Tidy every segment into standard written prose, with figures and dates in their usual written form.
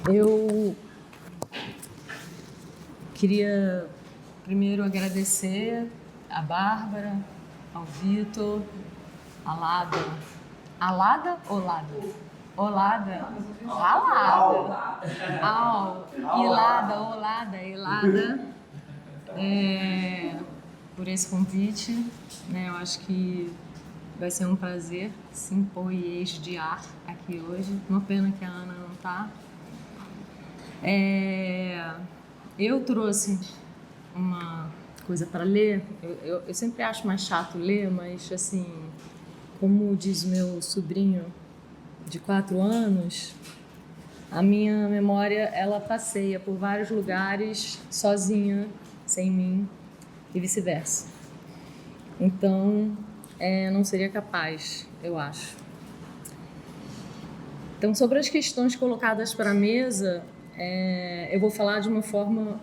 Eu queria primeiro agradecer a Bárbara, ao Vitor, a Lada. Alada ou Lada? Olada? Alada. Ilada. Por esse convite, né? Eu acho que vai ser um prazer se impor e estiar aqui hoje. Uma pena que a Ana não está. Eu trouxe uma coisa para ler. Eu sempre acho mais chato ler, mas assim, como diz meu sobrinho de 4 anos, a minha memória ela passeia por vários lugares sozinha, sem mim e vice-versa. Então, não seria capaz, eu acho. Então, sobre as questões colocadas para a mesa, eu vou falar de uma forma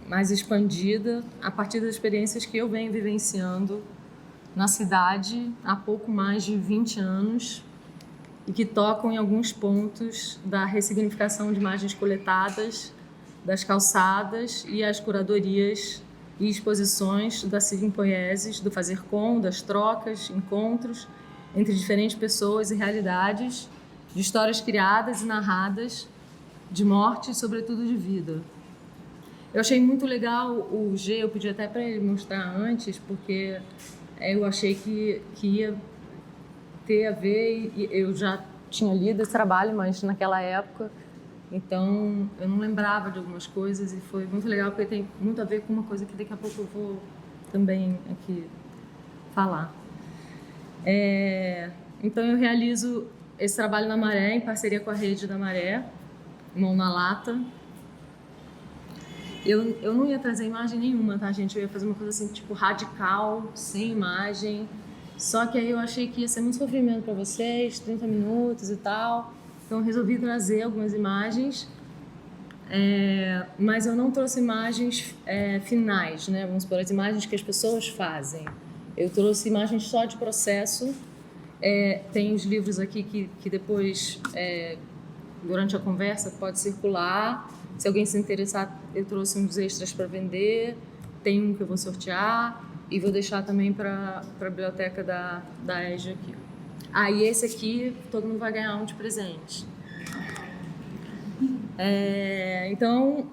mais expandida a partir das experiências que eu venho vivenciando na cidade há pouco mais de 20 anos e que tocam em alguns pontos da ressignificação de imagens coletadas, das calçadas e as curadorias e exposições da simpoieses, do fazer com, das trocas, encontros entre diferentes pessoas e realidades, de histórias criadas e narradas, de morte e, sobretudo, de vida. Eu achei muito legal o G, eu pedi até para ele mostrar antes, porque eu achei que ia ter a ver, e eu já tinha lido esse trabalho, mas naquela época, então eu não lembrava de algumas coisas e foi muito legal, porque tem muito a ver com uma coisa que daqui a pouco eu vou também aqui falar. Então eu realizo esse trabalho na Maré, em parceria com a Rede da Maré, Mão na Lata. Eu não ia trazer imagem nenhuma, tá, gente? Eu ia fazer uma coisa assim, tipo, radical, sem imagem. Só que aí eu achei que ia ser muito sofrimento para vocês, 30 minutos e tal. Então eu resolvi trazer algumas imagens, mas eu não trouxe imagens finais, né? Vamos supor, as imagens que as pessoas fazem. Eu trouxe imagens só de processo. Tem os livros aqui que depois, durante a conversa, pode circular. Se alguém se interessar, eu trouxe uns extras para vender. Tem um que eu vou sortear. E vou deixar também para a biblioteca da EJA aqui. E esse aqui, todo mundo vai ganhar um de presente. Então,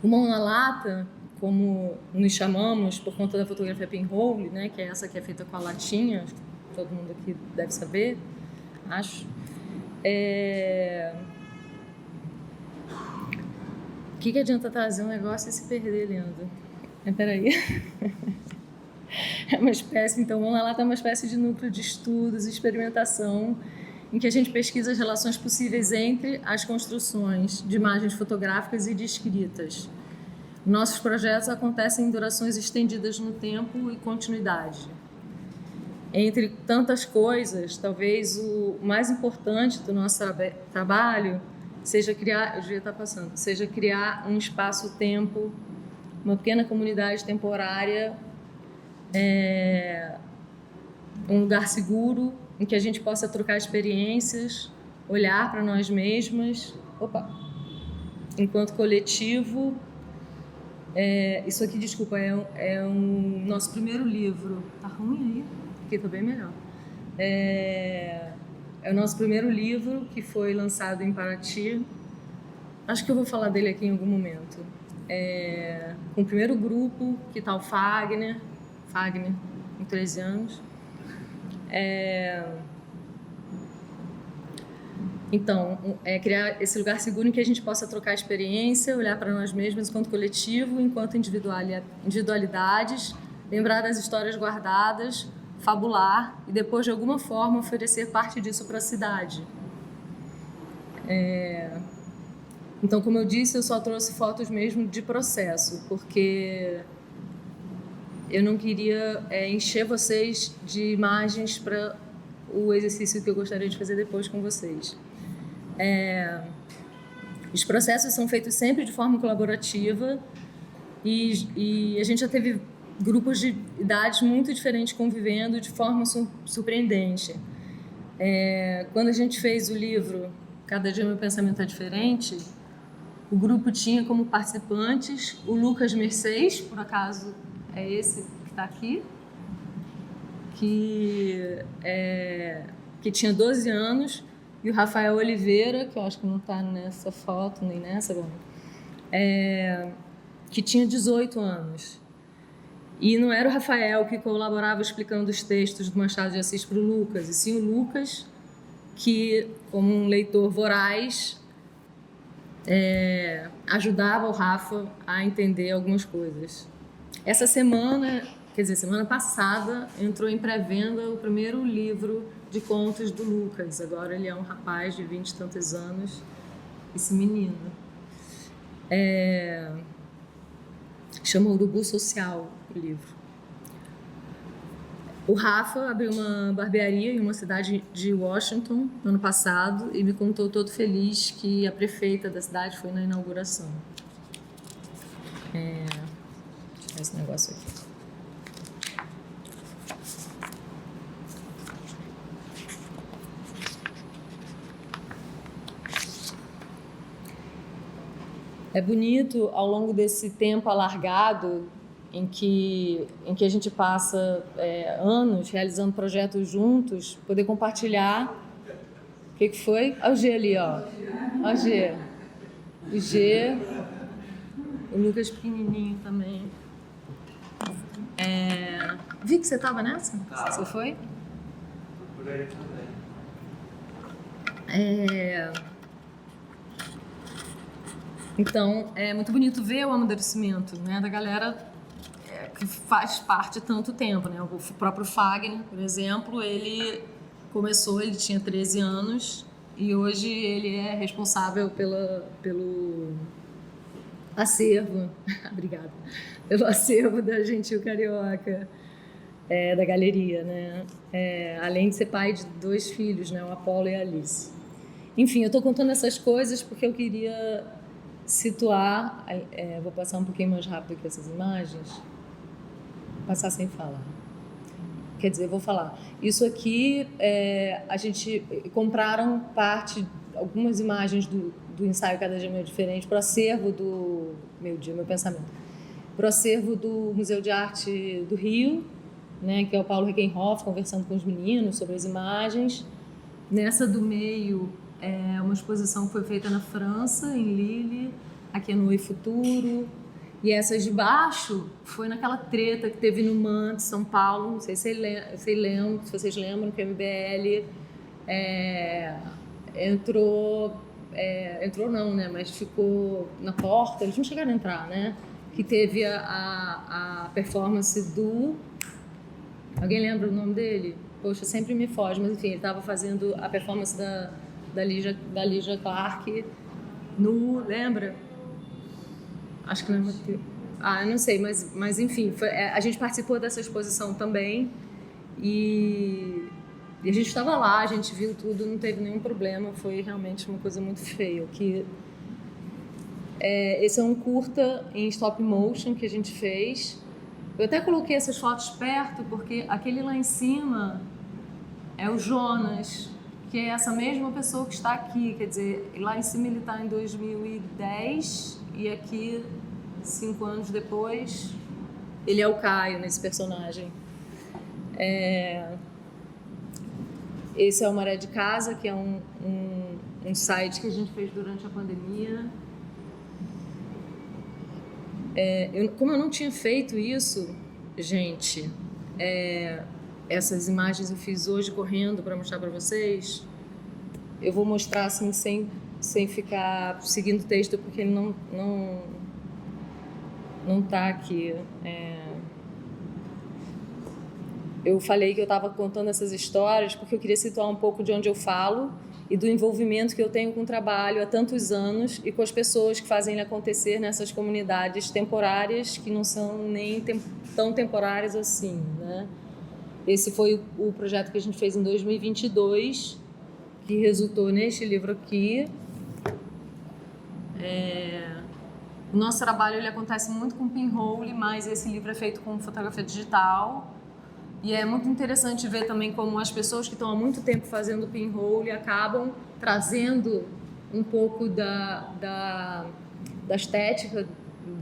o Mão na Lata, como nos chamamos por conta da fotografia pinhole, né, que é essa que é feita com a latinha, todo mundo aqui deve saber, acho. O que adianta trazer um negócio e se perder, Leandro? Peraí. É uma espécie, então, Mão na Lata é uma espécie de núcleo de estudos e experimentação em que a gente pesquisa as relações possíveis entre as construções de imagens fotográficas e de escritas. Nossos projetos acontecem em durações estendidas no tempo e continuidade. Entre tantas coisas, talvez o mais importante do nosso trabalho seja criar, seja criar um espaço-tempo, uma pequena comunidade temporária, um lugar seguro em que a gente possa trocar experiências, olhar para nós mesmas, enquanto coletivo. Isso aqui, desculpa, é um nosso primeiro livro. Tá ruim aí? Aqui tá bem melhor. É o nosso primeiro livro que foi lançado em Paraty. Acho que eu vou falar dele aqui em algum momento. Com o primeiro grupo, que tá o Fagner, com 13 anos. Então, criar esse lugar seguro em que a gente possa trocar experiência, olhar para nós mesmos enquanto coletivo, enquanto individualidades, lembrar das histórias guardadas, fabular e depois, de alguma forma, oferecer parte disso para a cidade. Então, como eu disse, eu só trouxe fotos mesmo de processo, porque eu não queria encher vocês de imagens para o exercício que eu gostaria de fazer depois com vocês. Os processos são feitos sempre de forma colaborativa e a gente já teve grupos de idades muito diferentes convivendo de forma surpreendente. Quando a gente fez o livro Cada Dia Meu Pensamento é Diferente, o grupo tinha como participantes o Lucas Mercês, por acaso é esse que está aqui, que tinha 12 anos, e o Rafael Oliveira, que eu acho que não está nessa foto, nem nessa, que tinha 18 anos. E não era o Rafael que colaborava explicando os textos do Machado de Assis para o Lucas, e sim o Lucas, que, como um leitor voraz, ajudava o Rafa a entender algumas coisas. Essa semana, semana passada, entrou em pré-venda o primeiro livro de contos do Lucas. Agora ele é um rapaz de 20 e tantos anos, esse menino. Chama Urubu Social, o livro. O Rafa abriu uma barbearia em uma cidade de Washington no ano passado e me contou todo feliz que a prefeita da cidade foi na inauguração. Deixa eu tirar esse negócio aqui. É bonito, ao longo desse tempo alargado, em que a gente passa anos realizando projetos juntos, poder compartilhar. O que foi? Olha o G ali, ó. Olha o G. O G. O Lucas pequenininho também. Vi que você estava nessa? Você foi? Por aí também. Então, é muito bonito ver o amadurecimento, né, da galera que faz parte há tanto tempo, né? O próprio Fagner, por exemplo, ele tinha 13 anos e hoje ele é responsável pelo acervo, obrigada, pelo acervo da Gentil Carioca, da galeria, né? Além de ser pai de 2 filhos, né? O Apolo e a Alice. Enfim, eu estou contando essas coisas porque eu queria situar, vou passar um pouquinho mais rápido aqui essas imagens, passar sem falar. Quer dizer, eu vou falar. Isso aqui, a gente compraram algumas imagens do ensaio Cada Dia Meu Diferente para o acervo do Meu Pensamento, para o acervo do Museu de Arte do Rio, né, que é o Paulo Regenhoff conversando com os meninos sobre as imagens. Nessa do meio, uma exposição que foi feita na França, em Lille, aqui no Oi Futuro. E essas de baixo foi naquela treta que teve no MAN de São Paulo, não sei se vocês lembram, que o MBL entrou não, né, mas ficou na porta, eles não chegaram a entrar, né, que teve a performance do... Alguém lembra o nome dele? Poxa, sempre me foge, mas enfim, ele estava fazendo a performance da Lígia Clark no... Lembra? Acho que não é... eu não sei, mas enfim, a gente participou dessa exposição também e a gente estava lá, a gente viu tudo, não teve nenhum problema, foi realmente uma coisa muito feia. Esse é um curta em stop motion que a gente fez. Eu até coloquei essas fotos perto porque aquele lá em cima é o Jonas, que é essa mesma pessoa que está aqui, quer dizer, lá em cima ele está em 2010 e aqui, 5 anos depois, ele é o Caio nesse personagem. Esse é o Maré de Casa, que é um site que a gente fez durante a pandemia. Como eu não tinha feito isso, gente, essas imagens eu fiz hoje correndo para mostrar para vocês. Eu vou mostrar assim sem ficar seguindo o texto, porque ele não está aqui. Eu falei que eu estava contando essas histórias porque eu queria situar um pouco de onde eu falo e do envolvimento que eu tenho com o trabalho há tantos anos e com as pessoas que fazem ele acontecer nessas comunidades temporárias que não são nem tão temporárias assim, né? Esse foi o projeto que a gente fez em 2022, que resultou neste livro aqui. O nosso trabalho ele acontece muito com pinhole, mas esse livro é feito com fotografia digital. E é muito interessante ver também como as pessoas que estão há muito tempo fazendo pinhole acabam trazendo um pouco da estética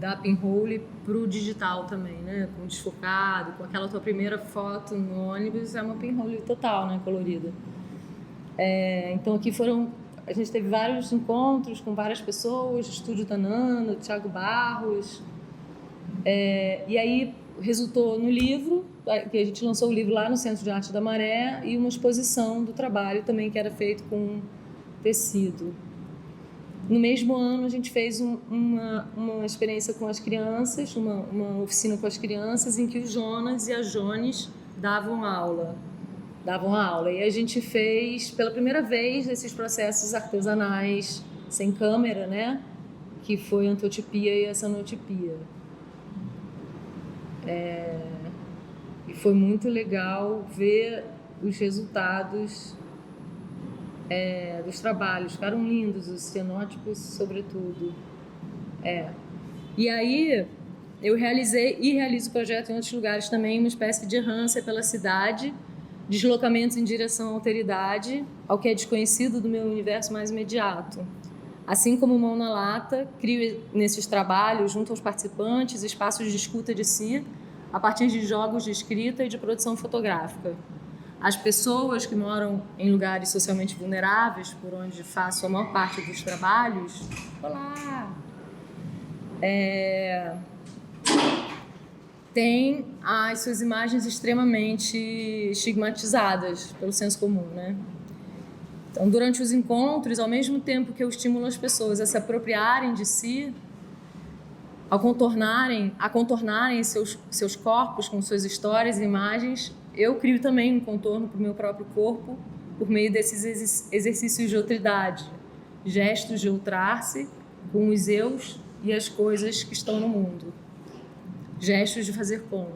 da Pinhole para o digital também, né? Com desfocado, com aquela tua primeira foto no ônibus, é uma Pinhole total, né? Colorida. Então aqui a gente teve vários encontros com várias pessoas, Estúdio Tanano, Thiago Barros, e aí resultou no livro, que a gente lançou o livro lá no Centro de Arte da Maré, e uma exposição do trabalho também que era feito com tecido. No mesmo ano, a gente fez uma experiência com as crianças, uma oficina com as crianças, em que o Jonas e a Jones davam aula. E a gente fez, pela primeira vez, esses processos artesanais sem câmera, né? Que foi a antotipia e a sanotipia. E foi muito legal ver os resultados dos trabalhos. Ficaram lindos, os cenótipos, sobretudo. E aí, eu realizei e realizo o projeto em outros lugares também, uma espécie de errância pela cidade, deslocamentos em direção à alteridade, ao que é desconhecido do meu universo mais imediato. Assim como Mão na Lata, crio nesses trabalhos, junto aos participantes, espaços de escuta de si, a partir de jogos de escrita e de produção fotográfica. As pessoas que moram em lugares socialmente vulneráveis, por onde faço a maior parte dos trabalhos, olá, têm as suas imagens extremamente estigmatizadas pelo senso comum, né? Então, durante os encontros, ao mesmo tempo que eu estimulo as pessoas a se apropriarem de si, a contornarem seus corpos com suas histórias e imagens, eu crio também um contorno para o meu próprio corpo por meio desses exercícios de outridade, gestos de ultrar-se com os eus e as coisas que estão no mundo, gestos de fazer com.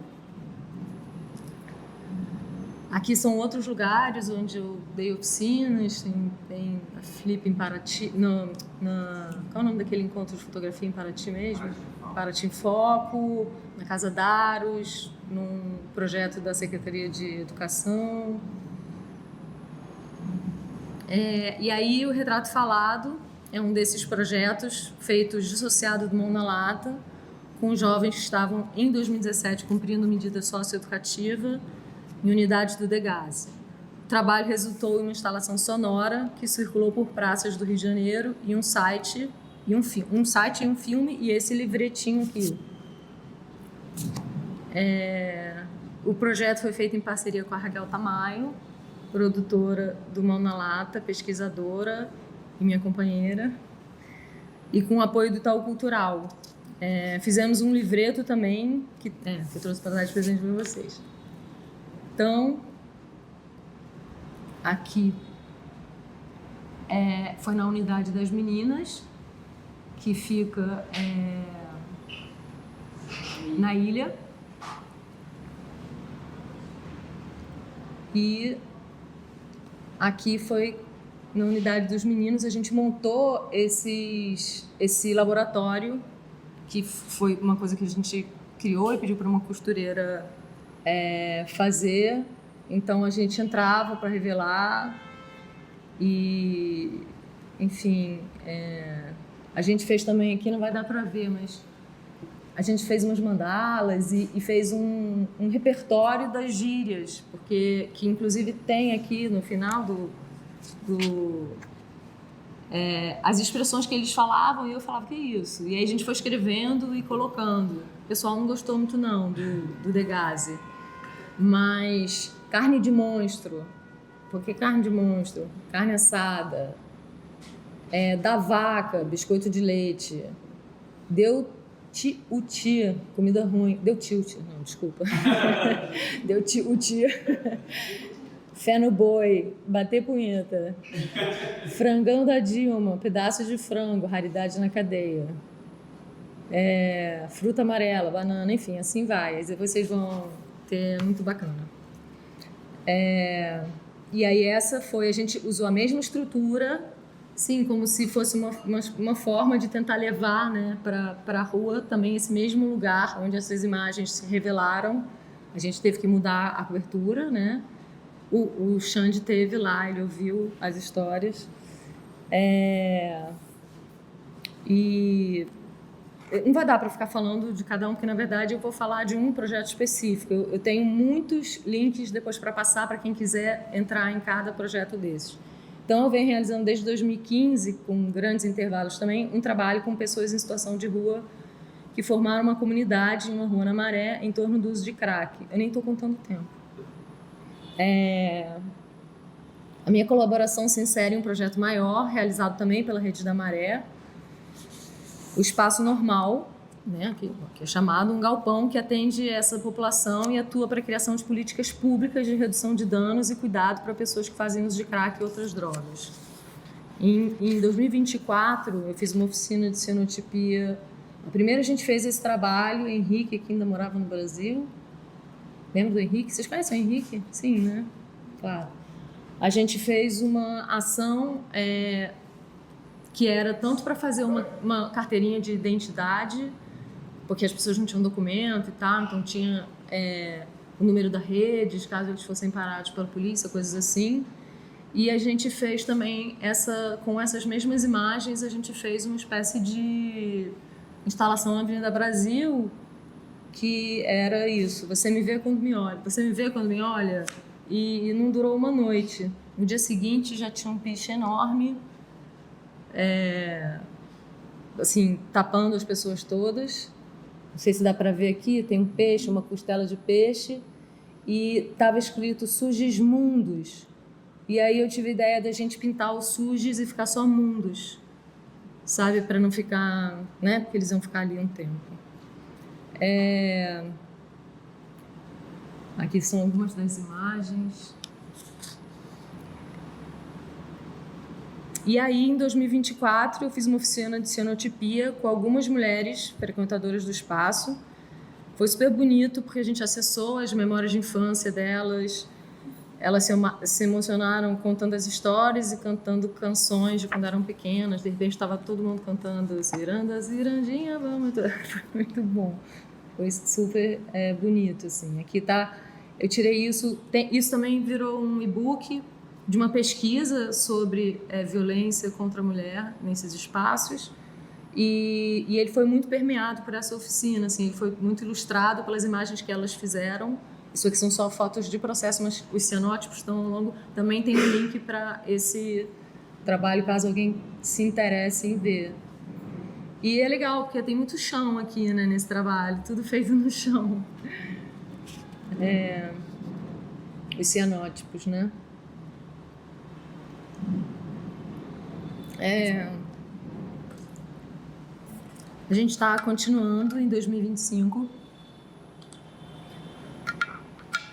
Aqui são outros lugares onde eu dei oficinas, tem a Flip em Paraty, qual é o nome daquele encontro de fotografia em Paraty mesmo? Paraty em Foco, na Casa Daros, num projeto da Secretaria de Educação. E aí o Retrato Falado é um desses projetos feitos dissociado do Mão na Lata, com jovens que estavam, em 2017, cumprindo medida socioeducativa em unidade do Degaze. O trabalho resultou em uma instalação sonora que circulou por praças do Rio de Janeiro e um site e um filme e esse livretinho aqui. O projeto foi feito em parceria com a Raquel Tamayo, produtora do Mão na Lata, pesquisadora e minha companheira, e com o apoio do Itaú Cultural. Fizemos um livreto também que eu trouxe para dar de presente para vocês. Então, aqui foi na Unidade das Meninas, que fica na ilha. E aqui foi na Unidade dos Meninos, a gente montou esse laboratório, que foi uma coisa que a gente criou e pediu para uma costureira fazer. Então a gente entrava para revelar e, enfim, a gente fez também aqui, não vai dar para ver, mas a gente fez umas mandalas e fez um repertório das gírias, que inclusive tem aqui no final as expressões que eles falavam, e eu falava, que é isso? E aí a gente foi escrevendo e colocando. O pessoal não gostou muito não do Degaze, mas carne de monstro, porque carne de monstro, carne assada, da vaca, biscoito de leite, deu uti, comida ruim, deu tilt, não, desculpa, deu uti, fé no boi, bater punheta, frangão da Dilma, pedaço de frango, raridade na cadeia, fruta amarela, banana, enfim, assim vai, aí vocês vão ter, muito bacana. E aí a gente usou a mesma estrutura, sim, como se fosse uma forma de tentar levar, né, para a rua também esse mesmo lugar onde essas imagens se revelaram. A gente teve que mudar a cobertura, né? O Xande teve lá, ele ouviu as histórias E não vai dar para ficar falando de cada um, porque na verdade eu vou falar de um projeto específico. Eu tenho muitos links depois para passar para quem quiser entrar em cada projeto desses. Então eu venho realizando desde 2015, com grandes intervalos também, um trabalho com pessoas em situação de rua que formaram uma comunidade em uma rua na Maré em torno do uso de crack. Eu nem estou contando o tempo. A minha colaboração se insere em um projeto maior, realizado também pela Rede da Maré, o Espaço Normal, né, que é chamado um galpão que atende essa população e atua para a criação de políticas públicas de redução de danos e cuidado para pessoas que fazem uso de crack e outras drogas. Em 2024, eu fiz uma oficina de cianotipia. Primeiro a gente fez esse trabalho, Henrique, que ainda morava no Brasil. Lembra do Henrique? Vocês conhecem o Henrique? Sim, né? Claro. A gente fez uma ação que era tanto para fazer uma carteirinha de identidade, porque as pessoas não tinham documento e tal, então tinha o número da rede, caso eles fossem parados pela polícia, coisas assim. E a gente fez também, com essas mesmas imagens, a gente fez uma espécie de instalação na Avenida Brasil, que era isso: você me vê quando me olha, você me vê quando me olha. E não durou uma noite. No dia seguinte já tinha um piche enorme, assim, tapando as pessoas todas. Não sei se dá para ver aqui, tem um peixe, uma costela de peixe, e estava escrito Sugismundos. E aí eu tive a ideia da gente pintar os Sugis e ficar só Mundos, sabe, para não ficar, né, porque eles iam ficar ali um tempo. Aqui são algumas das imagens. E aí, em 2024, eu fiz uma oficina de cianotipia com algumas mulheres frequentadoras do espaço. Foi super bonito, porque a gente acessou as memórias de infância delas. Elas se emocionaram contando as histórias e cantando canções de quando eram pequenas. De repente, estava todo mundo cantando Ciranda, Cirandinha, vamos... Foi muito bom. Foi super bonito, assim. Aqui tá... Eu tirei isso... Isso também virou um e-book de uma pesquisa sobre violência contra a mulher nesses espaços. E ele foi muito permeado por essa oficina, assim. Ele foi muito ilustrado pelas imagens que elas fizeram. Isso aqui são só fotos de processo, mas os cianótipos estão ao longo. Também tem um link para esse trabalho, caso alguém se interesse em ver. E é legal, porque tem muito chão aqui, né, nesse trabalho. Tudo feito no chão. Os cianótipos, né? A gente está continuando em 2025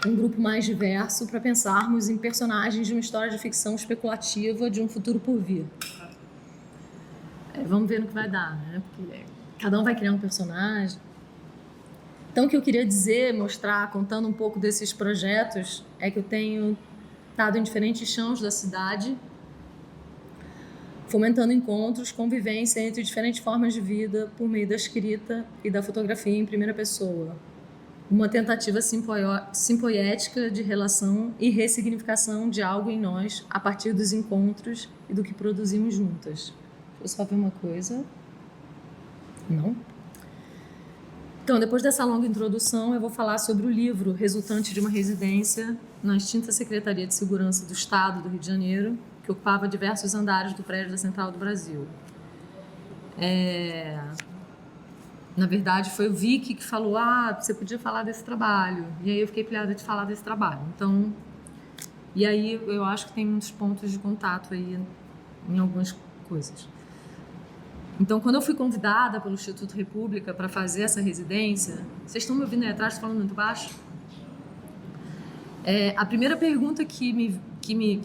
um grupo mais diverso para pensarmos em personagens de uma história de ficção especulativa de um futuro por vir. Vamos ver no que vai dar, né? Porque cada um vai criar um personagem. Então, o que eu queria dizer, mostrar, contando um pouco desses projetos, é que eu tenho estado em diferentes chãos da cidade, fomentando encontros, convivência entre diferentes formas de vida por meio da escrita e da fotografia em primeira pessoa. Uma tentativa simpoética de relação e ressignificação de algo em nós a partir dos encontros e do que produzimos juntas. Deixa eu só ver uma coisa. Não? Então, depois dessa longa introdução, eu vou falar sobre o livro resultante de uma residência na extinta Secretaria de Segurança do Estado do Rio de Janeiro, que ocupava diversos andares do prédio da Central do Brasil. Na verdade, foi o Vicky que falou, você podia falar desse trabalho. E aí eu fiquei pilhada de falar desse trabalho. Então, e aí eu acho que tem muitos pontos de contato aí em algumas coisas. Então, quando eu fui convidada pelo Instituto República para fazer essa residência, vocês estão me ouvindo aí atrás, falando muito baixo? A primeira pergunta que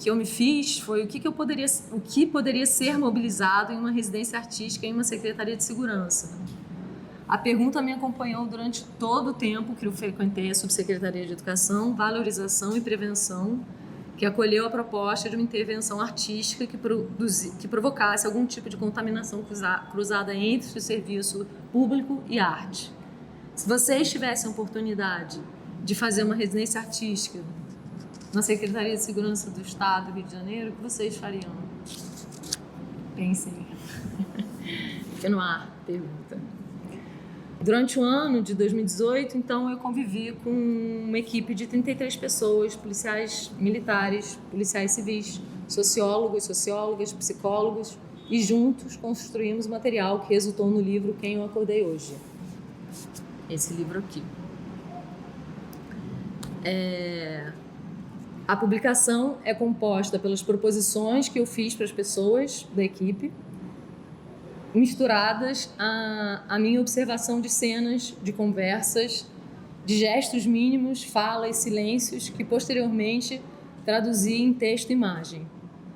eu me fiz foi o que poderia ser mobilizado em uma residência artística em uma secretaria de segurança. A pergunta me acompanhou durante todo o tempo que eu frequentei a Subsecretaria de Educação, Valorização e Prevenção, que acolheu a proposta de uma intervenção artística que provocasse algum tipo de contaminação cruzada entre o serviço público e arte. Se vocês tivessem a oportunidade de fazer uma residência artística na Secretaria de Segurança do Estado do Rio de Janeiro, o que vocês fariam? Pensem. Fica no ar, pergunta. Durante o ano de 2018, então, eu convivi com uma equipe de 33 pessoas, policiais militares, policiais civis, sociólogos, sociólogas, psicólogos, e juntos construímos material que resultou no livro Quem Eu Acordei Hoje. Esse livro aqui. A publicação é composta pelas proposições que eu fiz para as pessoas da equipe, misturadas à minha observação de cenas, de conversas, de gestos mínimos, falas, silêncios, que posteriormente traduzi em texto e imagem.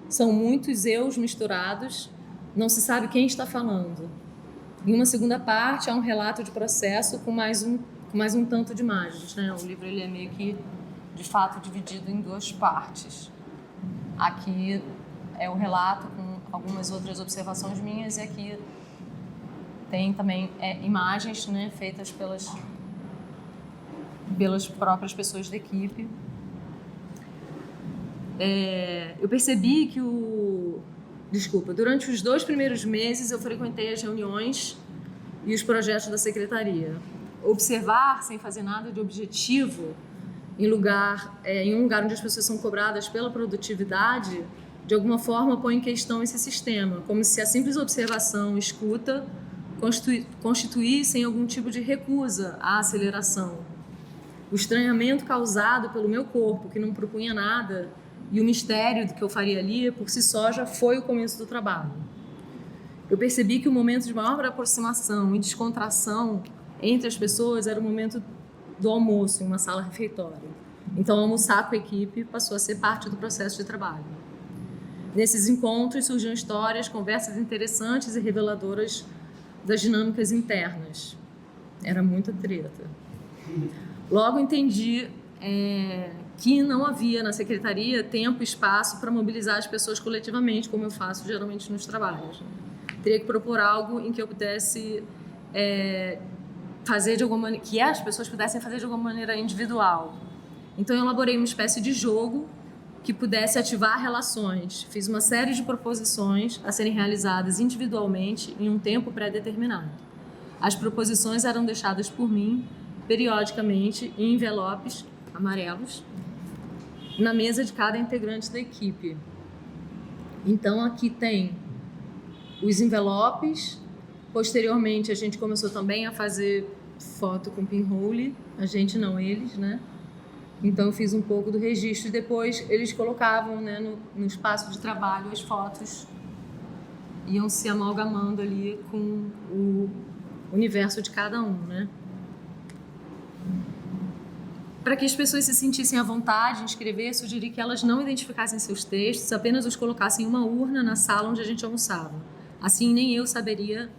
São muitos eus misturados, não se sabe quem está falando. Em uma segunda parte, há um relato de processo com mais um tanto de imagens, né? O livro ele é meio que, de fato, dividido em duas partes. Aqui é o relato com algumas outras observações minhas, e aqui tem também imagens, né, feitas pelas próprias pessoas da equipe. Eu percebi que durante os 2 primeiros meses eu frequentei as reuniões e os projetos da secretaria. Observar sem fazer nada de objetivo em um lugar onde as pessoas são cobradas pela produtividade, de alguma forma põe em questão esse sistema, como se a simples observação, escuta, constituíssem algum tipo de recusa à aceleração. O estranhamento causado pelo meu corpo, que não propunha nada, e o mistério do que eu faria ali, por si só, já foi o começo do trabalho. Eu percebi que o momento de maior aproximação e descontração entre as pessoas era o momento do almoço, em uma sala refeitória. Então, almoçar com a equipe passou a ser parte do processo de trabalho. Nesses encontros surgiam histórias, conversas interessantes e reveladoras das dinâmicas internas. Era muita treta. Logo entendi que não havia na secretaria tempo e espaço para mobilizar as pessoas coletivamente, como eu faço geralmente nos trabalhos. Teria que propor algo em que eu pudesse fazer de alguma maneira, que as pessoas pudessem fazer de alguma maneira individual. Então eu elaborei uma espécie de jogo que pudesse ativar relações. Fiz uma série de proposições a serem realizadas individualmente em um tempo pré-determinado. As proposições eram deixadas por mim periodicamente em envelopes amarelos na mesa de cada integrante da equipe. Então aqui tem os envelopes. Posteriormente a gente começou também a fazer foto com pinhole, a gente não, eles, né? Então eu fiz um pouco do registro e depois eles colocavam, né, no espaço de trabalho as fotos, iam se amalgamando ali com o universo de cada um, né? Para que as pessoas se sentissem à vontade em escrever, sugeri que elas não identificassem seus textos, apenas os colocassem em uma urna na sala onde a gente almoçava. Assim, nem eu saberia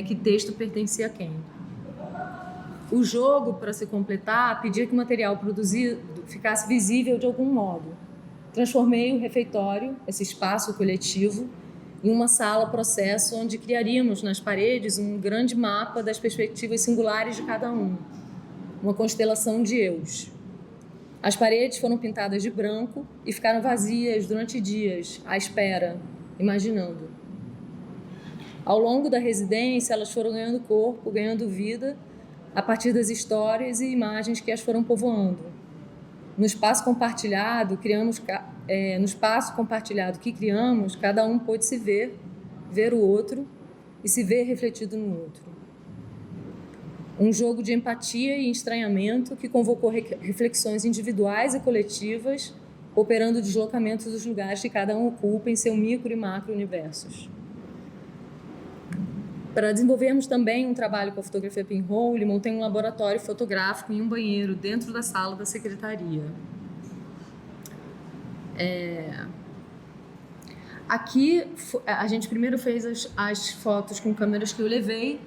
que texto pertencia a quem. O jogo, para se completar, pedia que o material produzido ficasse visível de algum modo. Transformei o refeitório, esse espaço coletivo, em uma sala-processo onde criaríamos nas paredes um grande mapa das perspectivas singulares de cada um, uma constelação de eus. As paredes foram pintadas de branco e ficaram vazias durante dias, à espera, imaginando. Ao longo da residência, elas foram ganhando corpo, ganhando vida, a partir das histórias e imagens que as foram povoando. No espaço compartilhado que criamos, cada um pôde se ver o outro e se ver refletido no outro. Um jogo de empatia e estranhamento que convocou reflexões individuais e coletivas, operando o deslocamento dos lugares que cada um ocupa em seu micro e macro universos. Para desenvolvermos também um trabalho com a fotografia pinhole, montei um laboratório fotográfico em um banheiro dentro da sala da secretaria. Aqui a gente primeiro fez as fotos com câmeras que eu levei,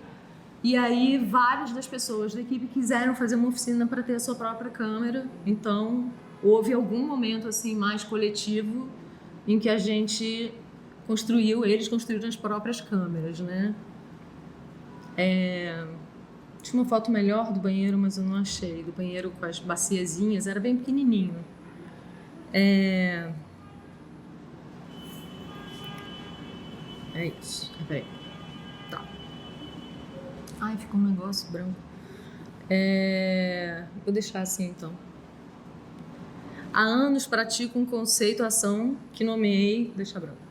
e aí várias das pessoas da equipe quiseram fazer uma oficina para ter a sua própria câmera. Então houve algum momento assim mais coletivo em que a gente eles construíram as próprias câmeras, né? Tinha uma foto melhor do banheiro, mas eu não achei. Do banheiro com as baciazinhas, era bem pequenininho. É isso. Peraí. Tá. Ai, ficou um negócio branco. Vou deixar assim, então. Há anos pratico um conceito-ação que nomeei... Deixa branco.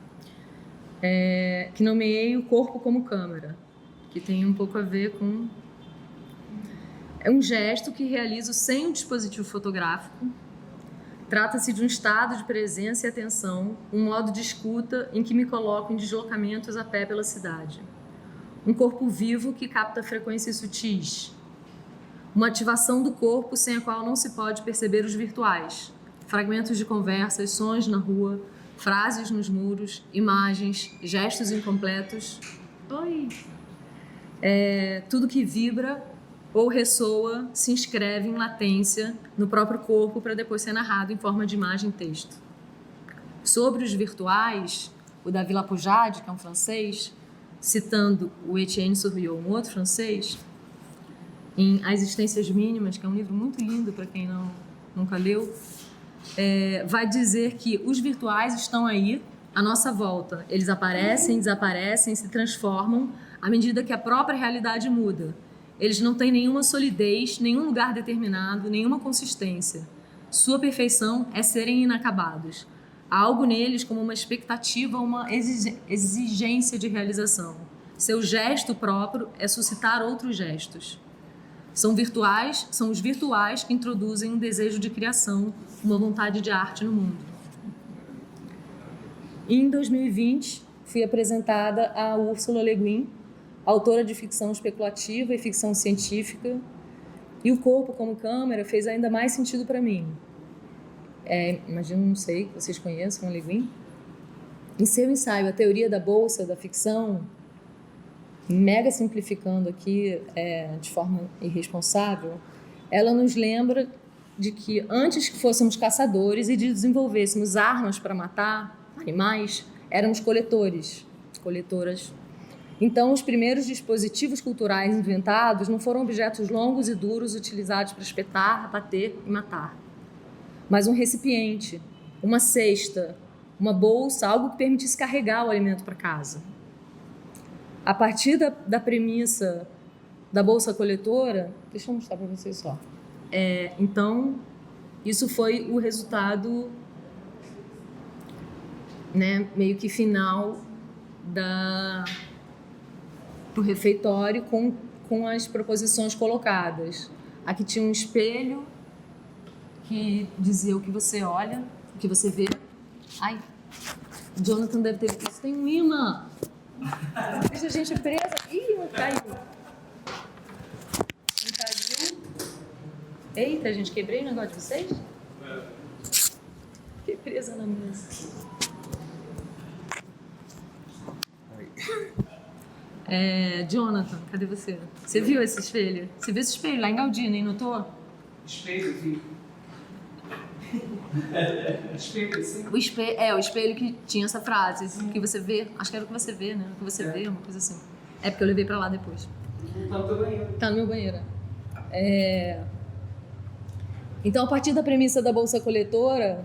Que nomeei o corpo como câmera, que tem um pouco a ver com... É um gesto que realizo sem um dispositivo fotográfico. Trata-se de um estado de presença e atenção, um modo de escuta em que me coloco em deslocamentos a pé pela cidade. Um corpo vivo que capta frequências sutis. Uma ativação do corpo sem a qual não se pode perceber os virtuais. Fragmentos de conversas, sons na rua, frases nos muros, imagens, gestos incompletos. Tudo que vibra ou ressoa se inscreve em latência no próprio corpo para depois ser narrado em forma de imagem e texto. Sobre os virtuais, o Davi Lapujade, que é um francês, citando o Etienne Souriau, um outro francês, em As Existências Mínimas, que é um livro muito lindo para quem nunca leu, vai dizer que os virtuais estão aí, à nossa volta. Eles aparecem, desaparecem, se transformam à medida que a própria realidade muda. Eles não têm nenhuma solidez, nenhum lugar determinado, nenhuma consistência. Sua perfeição é serem inacabados. Há algo neles como uma expectativa, uma exigência de realização. Seu gesto próprio é suscitar outros gestos. São os virtuais que introduzem um desejo de criação, uma vontade de arte no mundo. Em 2020, fui apresentada a Ursula Le Guin, autora de ficção especulativa e ficção científica, e o corpo como câmera fez ainda mais sentido para mim. Imagino, não sei, que vocês conheçam a Le Guin. Em seu ensaio A Teoria da Bolsa da Ficção, mega simplificando aqui de forma irresponsável, ela nos lembra de que antes que fôssemos caçadores e de desenvolvêssemos armas para matar animais, éramos coletoras. Então, os primeiros dispositivos culturais inventados não foram objetos longos e duros utilizados para espetar, bater e matar, mas um recipiente, uma cesta, uma bolsa, algo que permitisse carregar o alimento para casa. A partir da premissa da bolsa coletora, deixa eu mostrar para vocês só. Então, isso foi o resultado, meio que final do refeitório com as proposições colocadas. Aqui tinha um espelho que dizia o que você olha, o que você vê. Ai, Jonathan deve ter visto. Tem um imã. Deixa a gente presa. Ih, caiu. Não caiu. Eita, gente, quebrei o negócio de vocês? Fiquei presa na mesa. Jonathan, cadê você? Você viu esse espelho? Você viu esse espelho lá em Galdino, hein? Notou? Espelho, vi. Espelho, sim. O espelho que tinha essa frase, o que você vê, acho que era o que você vê, né? O que você vê, uma coisa assim. É porque eu levei pra lá depois. Tá no teu banheiro. Tá no meu banheiro. Então, a partir da premissa da bolsa coletora,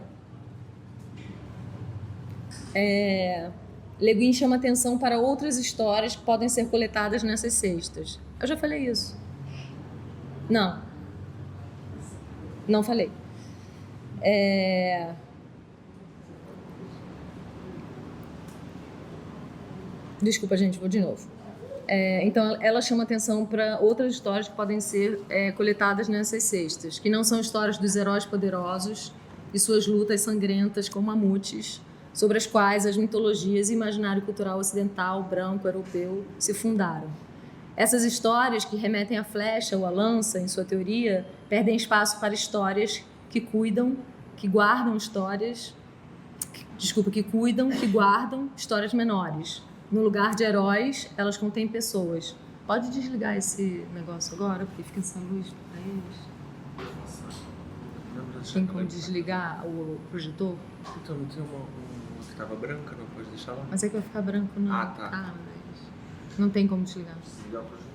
Le Guin chama atenção para outras histórias que podem ser coletadas nessas cestas. Eu já falei isso? Não falei. Desculpa, gente, vou de novo. Então, ela chama atenção para outras histórias que podem ser coletadas nessas cestas, que não são histórias dos heróis poderosos e suas lutas sangrentas com mamutes, sobre as quais as mitologias e imaginário cultural ocidental, branco, europeu se fundaram. Essas histórias que remetem à flecha ou à lança, em sua teoria, perdem espaço para histórias que cuidam, que guardam histórias menores. No lugar de heróis, elas contêm pessoas. Pode desligar esse negócio agora, porque fica essa luz para eles. Tem como desligar o projetor? Então, não tinha uma que estava branca, não pode deixar lá? Mas é que vai ficar branco não. Ah, tá. Mas não tem como desligar. Desligar o projetor.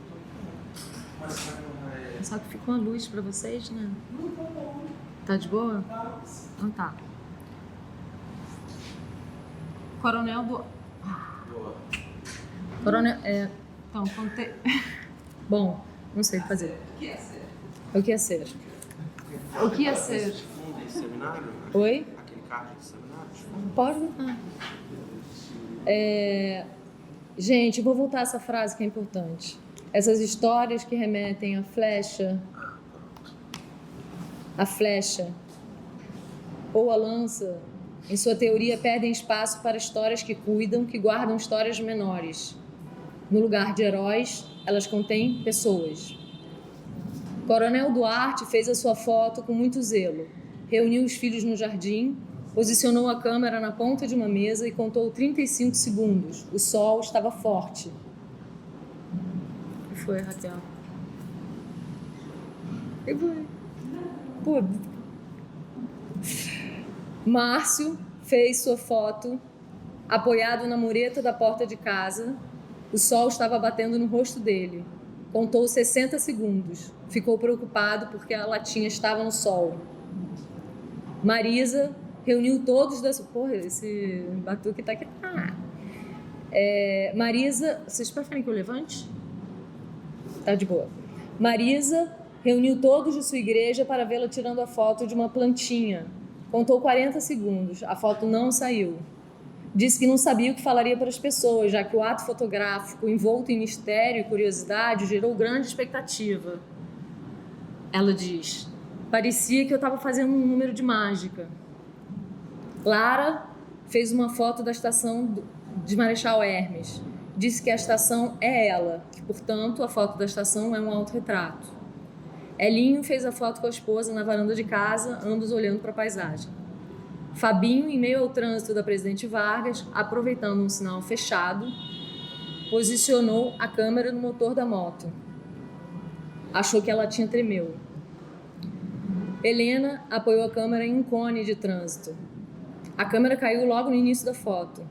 Mas Só que ficou a luz para vocês, né? Tá de boa? Então tá. Coronel do... boa. Coronel, então, contei... Bom, não sei o que fazer. O que é ser? O que é ser? O que é ser? Esse fundo de seminário? Oi? Aquele card de seminário? Pode? Gente, vou voltar a essa frase que é importante. Essas histórias que remetem à flecha, ou a lança, em sua teoria, perdem espaço para histórias que cuidam, que guardam histórias menores. No lugar de heróis, elas contêm pessoas. Coronel Duarte fez a sua foto com muito zelo. Reuniu os filhos no jardim, posicionou a câmera na ponta de uma mesa e contou 35 segundos. O sol estava forte. O que foi, Raquel? O que foi? Pô. Márcio fez sua foto apoiado na mureta da porta de casa. O sol estava batendo no rosto dele. Contou 60 segundos. Ficou preocupado porque a latinha estava no sol. Marisa reuniu todos das... Porra, esse batuque tá aqui. Marisa... Vocês preferem que eu levante? Tá de boa. Marisa reuniu todos de sua igreja para vê-la tirando a foto de uma plantinha. Contou 40 segundos. A foto não saiu. Disse que não sabia o que falaria para as pessoas, já que o ato fotográfico, envolto em mistério e curiosidade, gerou grande expectativa. Ela diz: parecia que eu estava fazendo um número de mágica. Lara fez uma foto da estação de Marechal Hermes. Disse que a estação é ela, que, portanto, a foto da estação é um autorretrato. Elinho fez a foto com a esposa na varanda de casa, ambos olhando para a paisagem. Fabinho, em meio ao trânsito da Presidente Vargas, aproveitando um sinal fechado, posicionou a câmera no motor da moto. Achou que a latinha tremeu. Helena apoiou a câmera em um cone de trânsito. A câmera caiu logo no início da foto.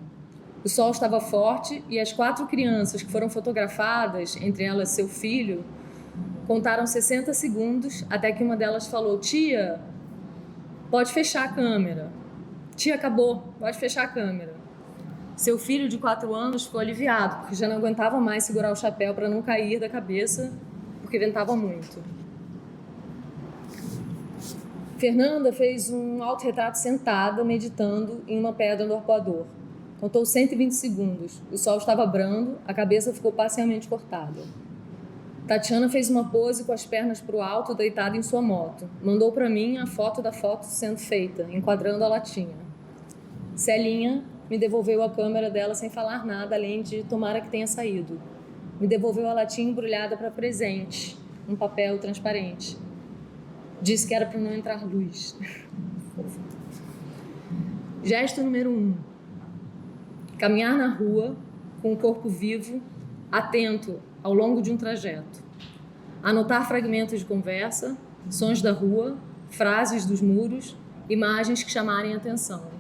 O sol estava forte e as 4 crianças que foram fotografadas, entre elas seu filho, contaram 60 segundos até que uma delas falou: tia, pode fechar a câmera. Tia, acabou, pode fechar a câmera. Seu filho de 4 anos ficou aliviado, porque já não aguentava mais segurar o chapéu para não cair da cabeça, porque ventava muito. Fernanda fez um autorretrato sentada, meditando em uma pedra do arpoador. Contou 120 segundos. O sol estava brando, a cabeça ficou parcialmente cortada. Tatiana fez uma pose com as pernas para o alto, deitada em sua moto. Mandou para mim a foto da foto sendo feita, enquadrando a latinha. Celinha me devolveu a câmera dela sem falar nada, além de tomara que tenha saído. Me devolveu a latinha embrulhada para presente, um papel transparente. Disse que era para não entrar luz. Gesto número 1. Caminhar na rua com o corpo vivo, atento ao longo de um trajeto. Anotar fragmentos de conversa, sons da rua, frases dos muros, imagens que chamarem a atenção.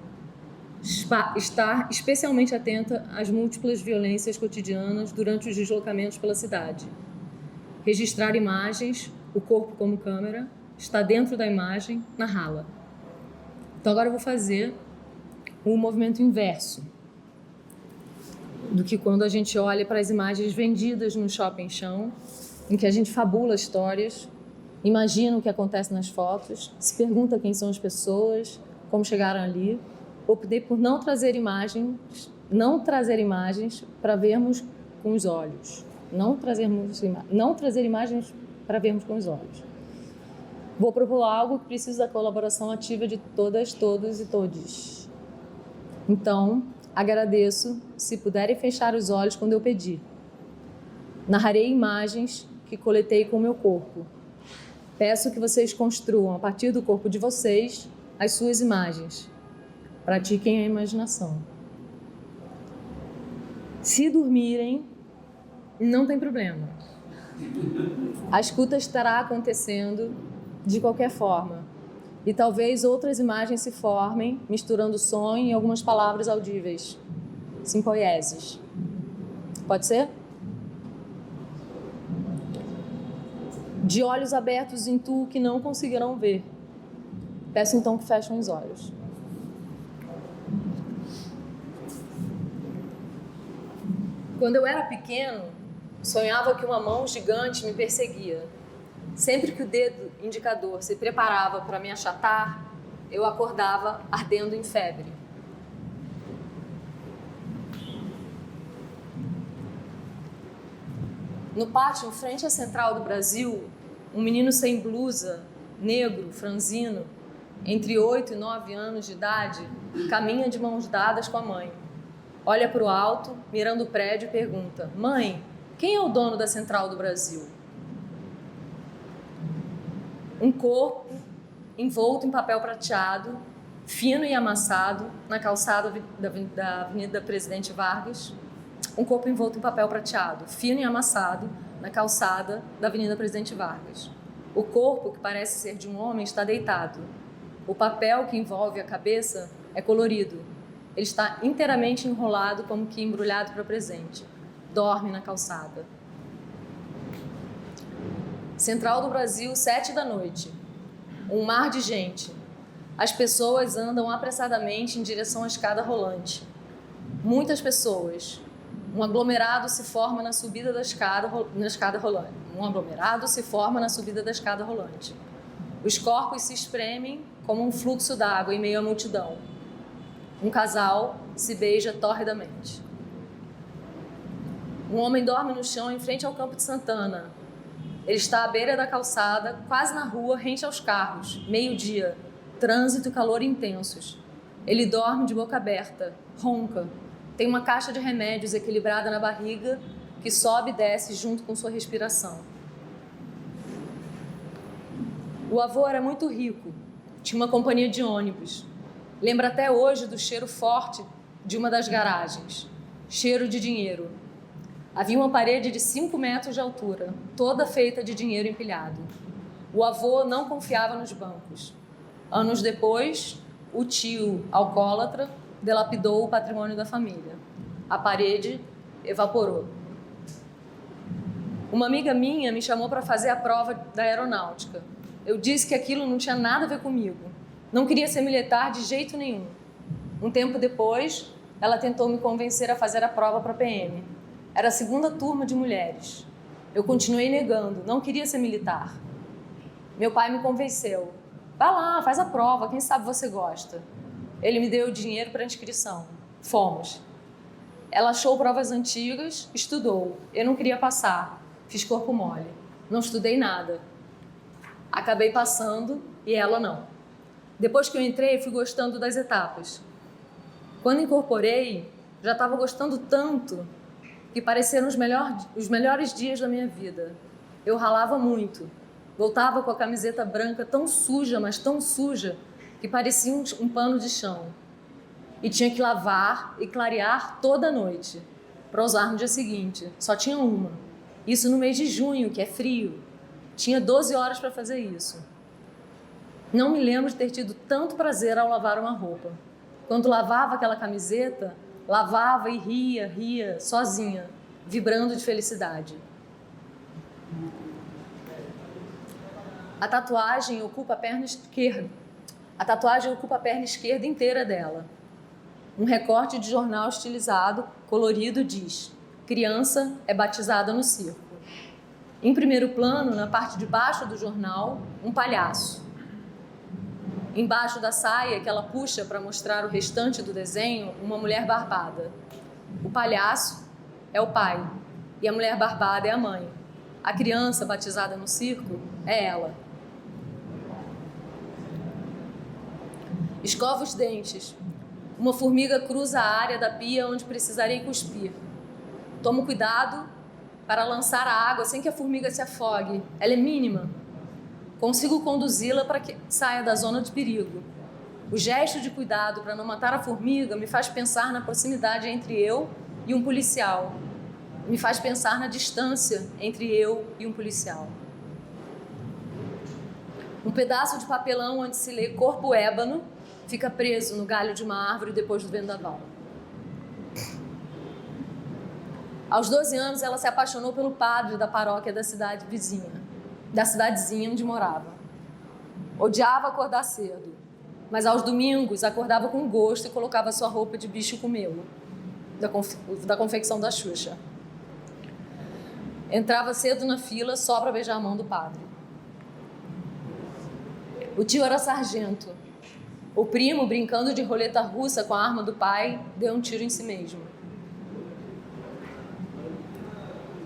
Estar especialmente atenta às múltiplas violências cotidianas durante os deslocamentos pela cidade. Registrar imagens, o corpo como câmera, estar dentro da imagem, narrá-la. Então agora eu vou fazer o movimento inverso do que quando a gente olha para as imagens vendidas no shopping chão, em que a gente fabula histórias, imagina o que acontece nas fotos, se pergunta quem são as pessoas, como chegaram ali. Optei por não trazer imagens para vermos com os olhos. Não trazer imagens para vermos com os olhos. Vou propor algo que precisa da colaboração ativa de todas, todos e todes. Então, agradeço se puderem fechar os olhos quando eu pedir. Narrarei imagens que coletei com o meu corpo. Peço que vocês construam, a partir do corpo de vocês, as suas imagens. Pratiquem a imaginação. Se dormirem, não tem problema. A escuta estará acontecendo de qualquer forma. E talvez outras imagens se formem, misturando sonho e algumas palavras audíveis. Simpoieses. Pode ser? De olhos abertos intuo que não conseguirão ver. Peço então que fechem os olhos. Quando eu era pequeno, sonhava que uma mão gigante me perseguia. Sempre que o dedo indicador se preparava para me achatar, eu acordava ardendo em febre. No pátio, em frente à Central do Brasil, um menino sem blusa, negro, franzino, entre 8 e 9 anos de idade, caminha de mãos dadas com a mãe. Olha para o alto, mirando o prédio e pergunta: Mãe, quem é o dono da Central do Brasil? Um corpo envolto em papel prateado, fino e amassado, na calçada da Avenida Presidente Vargas. Um corpo envolto em papel prateado, fino e amassado, na calçada da Avenida Presidente Vargas. O corpo, que parece ser de um homem, está deitado. O papel que envolve a cabeça é colorido. Ele está inteiramente enrolado, como que embrulhado para presente. Dorme na calçada. Central do Brasil, 7 da noite. Um mar de gente. As pessoas andam apressadamente em direção à escada rolante. Muitas pessoas. Um aglomerado se forma na subida da escada rolante. Um aglomerado se forma na subida da escada rolante. Os corpos se espremem como um fluxo d'água em meio à multidão. Um casal se beija torridamente. Um homem dorme no chão em frente ao Campo de Santana. Ele está à beira da calçada, quase na rua, rente aos carros. Meio-dia. Trânsito e calor intensos. Ele dorme de boca aberta, ronca. Tem uma caixa de remédios equilibrada na barriga que sobe e desce junto com sua respiração. O avô era muito rico. Tinha uma companhia de ônibus. Lembra até hoje do cheiro forte de uma das garagens. Cheiro de dinheiro. Havia uma parede de 5 metros de altura, toda feita de dinheiro empilhado. O avô não confiava nos bancos. Anos depois, o tio, alcoólatra, dilapidou o patrimônio da família. A parede evaporou. Uma amiga minha me chamou para fazer a prova da aeronáutica. Eu disse que aquilo não tinha nada a ver comigo. Não queria ser militar de jeito nenhum. Um tempo depois, ela tentou me convencer a fazer a prova para a PM. Era a segunda turma de mulheres. Eu continuei negando, não queria ser militar. Meu pai me convenceu. Vai lá, faz a prova, quem sabe você gosta. Ele me deu o dinheiro para a inscrição. Fomos. Ela achou provas antigas, estudou. Eu não queria passar, fiz corpo mole. Não estudei nada. Acabei passando e ela não. Depois que eu entrei, fui gostando das etapas. Quando incorporei, já estava gostando tanto que pareceram os melhores dias da minha vida. Eu ralava muito. Voltava com a camiseta branca tão suja, mas tão suja, que parecia um pano de chão. E tinha que lavar e clarear toda noite, para usar no dia seguinte. Só tinha uma. Isso no mês de junho, que é frio. Tinha 12 horas para fazer isso. Não me lembro de ter tido tanto prazer ao lavar uma roupa. Quando lavava aquela camiseta, lavava e ria, sozinha, vibrando de felicidade. A tatuagem ocupa a perna esquerda. A tatuagem ocupa a perna esquerda inteira dela. Um recorte de jornal estilizado, colorido, diz: criança é batizada no circo. Em primeiro plano, na parte de baixo do jornal, um palhaço. Embaixo da saia que ela puxa para mostrar o restante do desenho, uma mulher barbada. O palhaço é o pai e a mulher barbada é a mãe. A criança batizada no circo é ela. Escova os dentes. Uma formiga cruza a área da pia onde precisarei cuspir. Tomo cuidado para lançar a água sem que a formiga se afogue. Ela é mínima. Consigo conduzi-la para que saia da zona de perigo. O gesto de cuidado para não matar a formiga me faz pensar na proximidade entre eu e um policial. Me faz pensar na distância entre eu e um policial. Um pedaço de papelão onde se lê corpo ébano fica preso no galho de uma árvore depois do vendaval. Aos 12 anos, ela se apaixonou pelo padre da paróquia da cidadezinha onde morava. Odiava acordar cedo, mas aos domingos acordava com gosto e colocava sua roupa de bicho comeu, da confecção da Xuxa. Entrava cedo na fila só para beijar a mão do padre. O tio era sargento. O primo, brincando de roleta russa com a arma do pai, deu um tiro em si mesmo.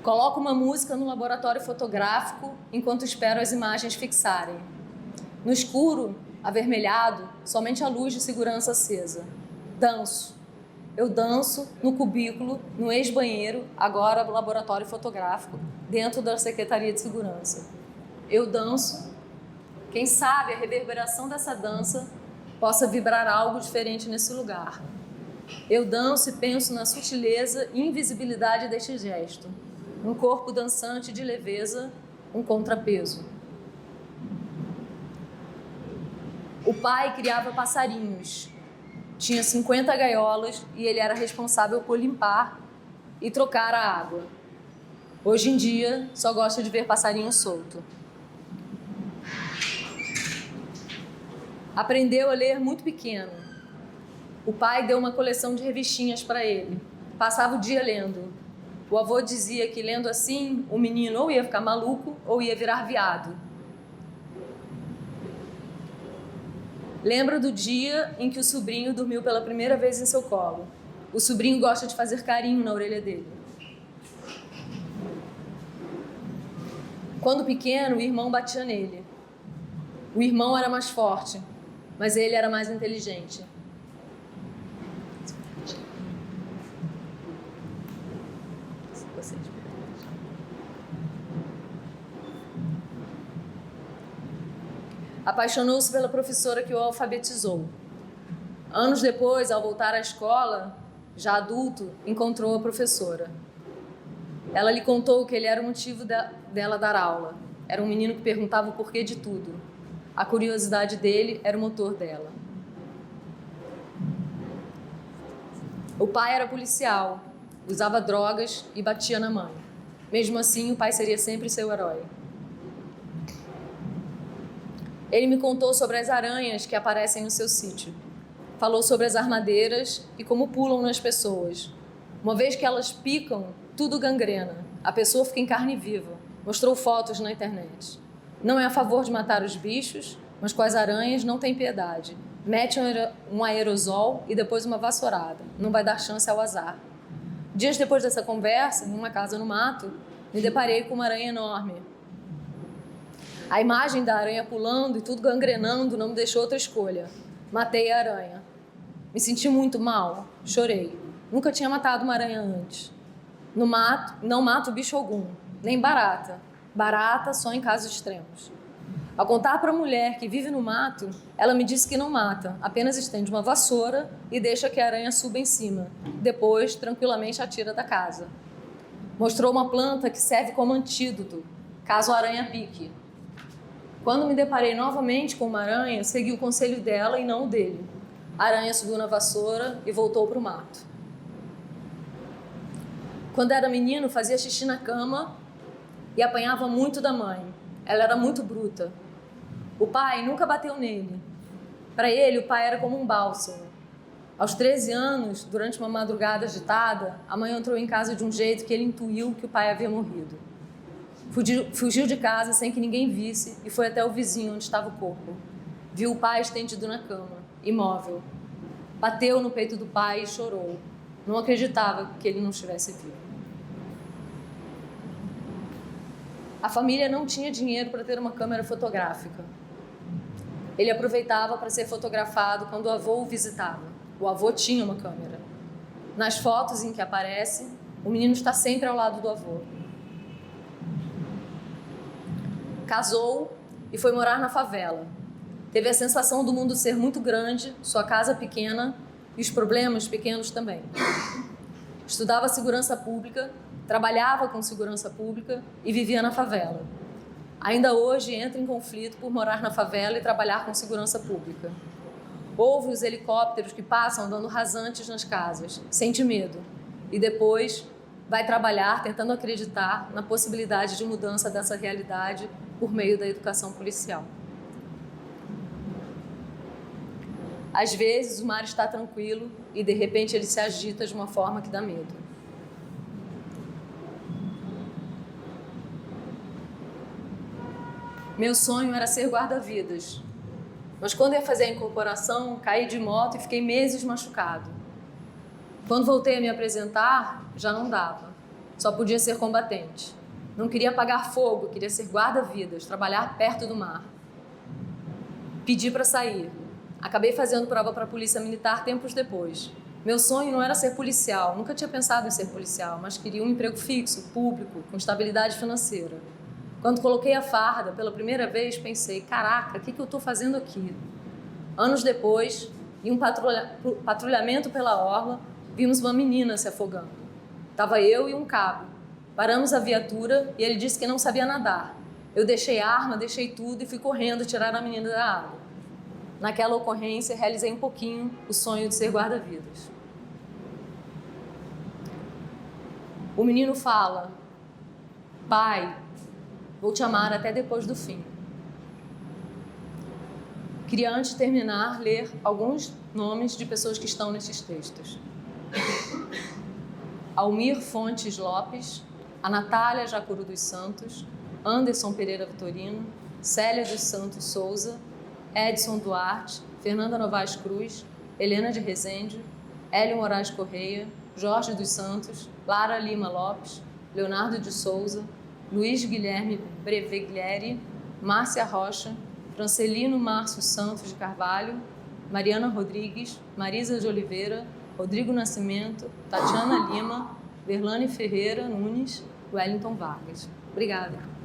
Coloco uma música no laboratório fotográfico enquanto espero as imagens fixarem. No escuro, avermelhado, somente a luz de segurança acesa. Danço. Eu danço no cubículo, no ex-banheiro, agora laboratório fotográfico, dentro da Secretaria de Segurança. Eu danço. Quem sabe a reverberação dessa dança possa vibrar algo diferente nesse lugar. Eu danço e penso na sutileza e invisibilidade deste gesto. Um corpo dançante de leveza, um contrapeso. O pai criava passarinhos. Tinha 50 gaiolas e ele era responsável por limpar e trocar a água. Hoje em dia, só gosta de ver passarinho solto. Aprendeu a ler muito pequeno. O pai deu uma coleção de revistinhas para ele. Passava o dia lendo. O avô dizia que, lendo assim, o menino ou ia ficar maluco ou ia virar viado. Lembra do dia em que o sobrinho dormiu pela primeira vez em seu colo. O sobrinho gosta de fazer carinho na orelha dele. Quando pequeno, o irmão batia nele. O irmão era mais forte, mas ele era mais inteligente. Apaixonou-se pela professora que o alfabetizou. Anos depois, ao voltar à escola, já adulto, encontrou a professora. Ela lhe contou que ele era o motivo dela dar aula. Era um menino que perguntava o porquê de tudo. A curiosidade dele era o motor dela. O pai era policial, usava drogas e batia na mãe. Mesmo assim, o pai seria sempre seu herói. Ele me contou sobre as aranhas que aparecem no seu sítio. Falou sobre as armadeiras e como pulam nas pessoas. Uma vez que elas picam, tudo gangrena. A pessoa fica em carne viva. Mostrou fotos na internet. Não é a favor de matar os bichos, mas com as aranhas não tem piedade. Mete um aerosol e depois uma vassourada. Não vai dar chance ao azar. Dias depois dessa conversa, em uma casa no mato, me deparei com uma aranha enorme. A imagem da aranha pulando e tudo gangrenando não me deixou outra escolha. Matei a aranha. Me senti muito mal. Chorei. Nunca tinha matado uma aranha antes. No mato, não mato bicho algum, nem barata. Barata só em casos extremos. Ao contar para a mulher que vive no mato, ela me disse que não mata, apenas estende uma vassoura e deixa que a aranha suba em cima. Depois, tranquilamente, a tira da casa. Mostrou uma planta que serve como antídoto, caso a aranha pique. Quando me deparei novamente com uma aranha, segui o conselho dela e não o dele. A aranha subiu na vassoura e voltou para o mato. Quando era menino, fazia xixi na cama e apanhava muito da mãe. Ela era muito bruta. O pai nunca bateu nele. Para ele, o pai era como um bálsamo. Aos 13 anos, durante uma madrugada agitada, a mãe entrou em casa de um jeito que ele intuiu que o pai havia morrido. Fugiu de casa sem que ninguém visse e foi até o vizinho onde estava o corpo. Viu o pai estendido na cama, imóvel. Bateu no peito do pai e chorou. Não acreditava que ele não estivesse vivo. A família não tinha dinheiro para ter uma câmera fotográfica. Ele aproveitava para ser fotografado quando o avô o visitava. O avô tinha uma câmera. Nas fotos em que aparece, o menino está sempre ao lado do avô. Casou e foi morar na favela. Teve a sensação do mundo ser muito grande, sua casa pequena e os problemas pequenos também. Estudava segurança pública, trabalhava com segurança pública e vivia na favela. Ainda hoje entra em conflito por morar na favela e trabalhar com segurança pública. Ouve os helicópteros que passam dando rasantes nas casas, sente medo e depois vai trabalhar tentando acreditar na possibilidade de mudança dessa realidade por meio da educação policial. Às vezes o mar está tranquilo e de repente ele se agita de uma forma que dá medo. Meu sonho era ser guarda-vidas. Mas quando ia fazer a incorporação, caí de moto e fiquei meses machucado. Quando voltei a me apresentar, já não dava. Só podia ser combatente. Não queria apagar fogo, queria ser guarda-vidas, trabalhar perto do mar. Pedi para sair. Acabei fazendo prova para a polícia militar tempos depois. Meu sonho não era ser policial, nunca tinha pensado em ser policial, mas queria um emprego fixo, público, com estabilidade financeira. Quando coloquei a farda pela primeira vez, pensei, caraca, o que eu estou fazendo aqui? Anos depois, em um patrulhamento pela orla, vimos uma menina se afogando. Estava eu e um cabo. Paramos a viatura e ele disse que não sabia nadar. Eu deixei a arma, deixei tudo e fui correndo tirar a menina da água. Naquela ocorrência, realizei um pouquinho o sonho de ser guarda-vidas. O menino fala, pai, vou te amar até depois do fim. Queria, antes de terminar, ler alguns nomes de pessoas que estão nesses textos. Almir Fontes Lopes, a Natália Jacuru dos Santos, Anderson Pereira Vitorino, Célia dos Santos Souza, Edson Duarte, Fernanda Novaes Cruz, Helena de Rezende, Hélio Moraes Correia, Jorge dos Santos, Lara Lima Lopes, Leonardo de Souza, Luiz Guilherme Breveglieri, Márcia Rocha, Francelino Márcio Santos de Carvalho, Mariana Rodrigues, Marisa de Oliveira, Rodrigo Nascimento, Tatiana Lima, Verlane Ferreira Nunes, Wellington Vargas. Obrigada.